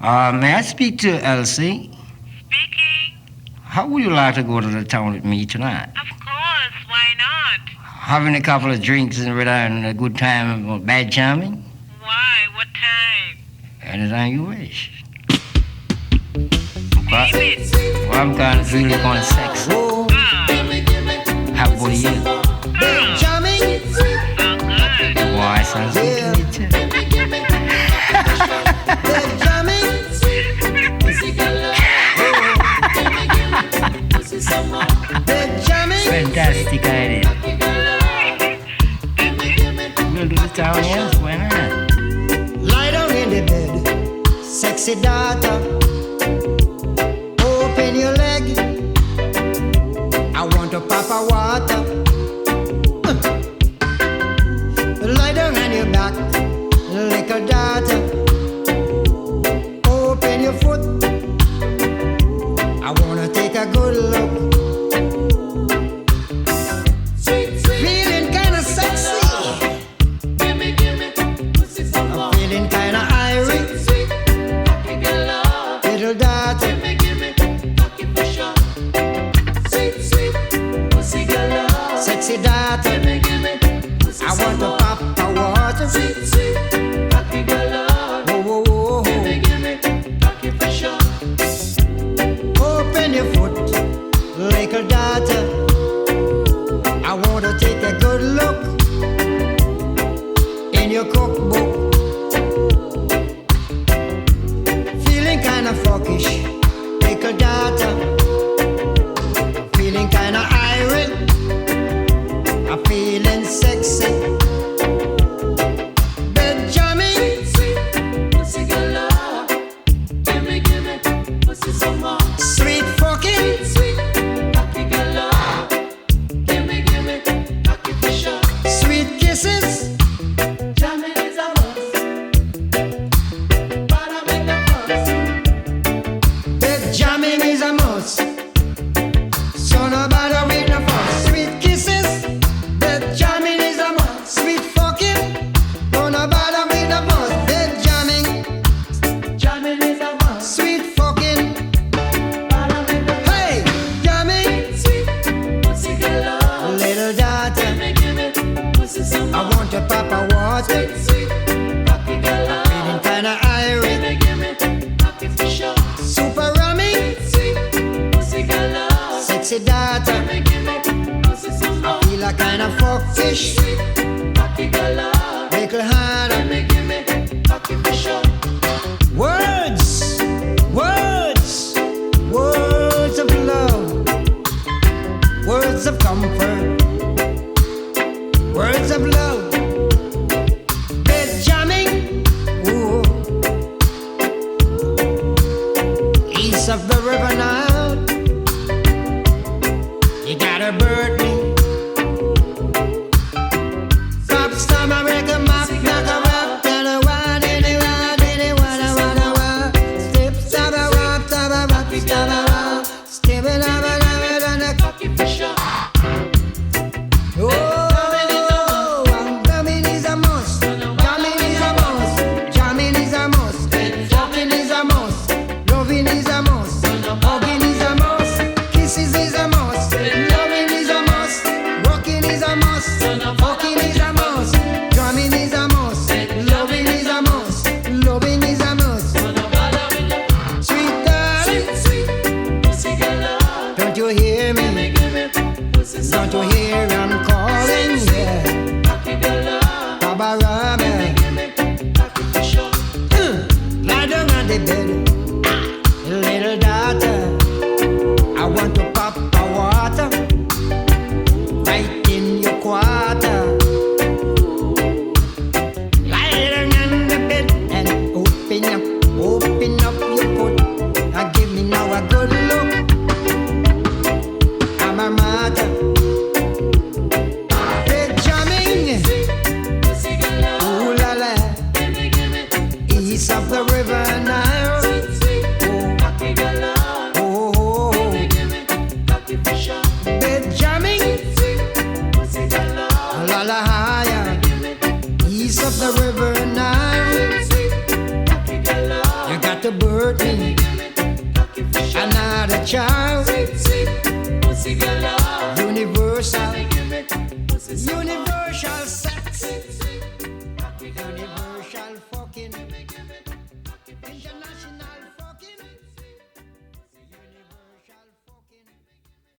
May I speak to Elsie? Speaking. How would you like to go to the town with me tonight? Of course, why not? Having a couple of drinks and having a good time or bad jamming? Why? What time? Anytime you wish. Name it. Well, I'm kind of really kind of sexy. How about you? Jamming. So good. Why, sounds good to me too. Fantastic idea. We'll do the town, yes, why not? Lie down in the bed, sexy daughter. Open your leg. I want to pop a water. Lie down on your back, little daughter. Open your foot. I wanna take a good look. Feeling kinda sexy. I'm feeling kinda irie. Little daughter. Sexy daughter. I want to pop a water. Whoa, whoa, whoa. Open your foot, little daughter. I want to take a good look in your cookbook. Feeling kinda fuckish, little daughter. Feeling kinda irie. I'm feeling sexy. Benjamin. Sweet fucking. Sweet kisses. Benjamin is a must. So no bother with no fuss. Sweet kisses. Benjamin is a must. Sweet fucking. So no bother with no fuss. Benjamin. Sweet fucking. Hey, jamming. Little daughter. I want to pop a water. Feeling kinda irie. Super rummy. Sexy daughter. I feel a kind of fuckfish. Little harder. Words, words, words of love, words of comfort, words of love. Bed jamming, ooh. East of the river Nile, you gotta bird me. Pop star America, map, knock a rock, tell a wad, any wad, any wad, wad, wad. Step, stab a rock, stab a rock, stab a rock. Step it up, and a cocky fish up. Oh, jamming is a must. Jamming is a must. Jamming is a must. Fucking is a must. Loving is a must. Hugging is a must. Kisses is a must. Loving is a must. Rocking is a must. Fucking is a must. Drumming is a must. Loving is a must. Loving is a must. Sweet darling, don't you hear me? Don't you hear I'm calling? Yeah. Baba Rama. Lie down on the bed, little daughter. I want to pop a water right in your quarter. Lie down on the bed and open up your foot. Now give me now a good look. I'm a matter. Bed jamming. Ooh la la. East of the river Nile. Oh, oh, oh. Bed jamming. La la higher. East of the river Nile. You got to birth me another child. Universal, universal sex, universal fucking, international.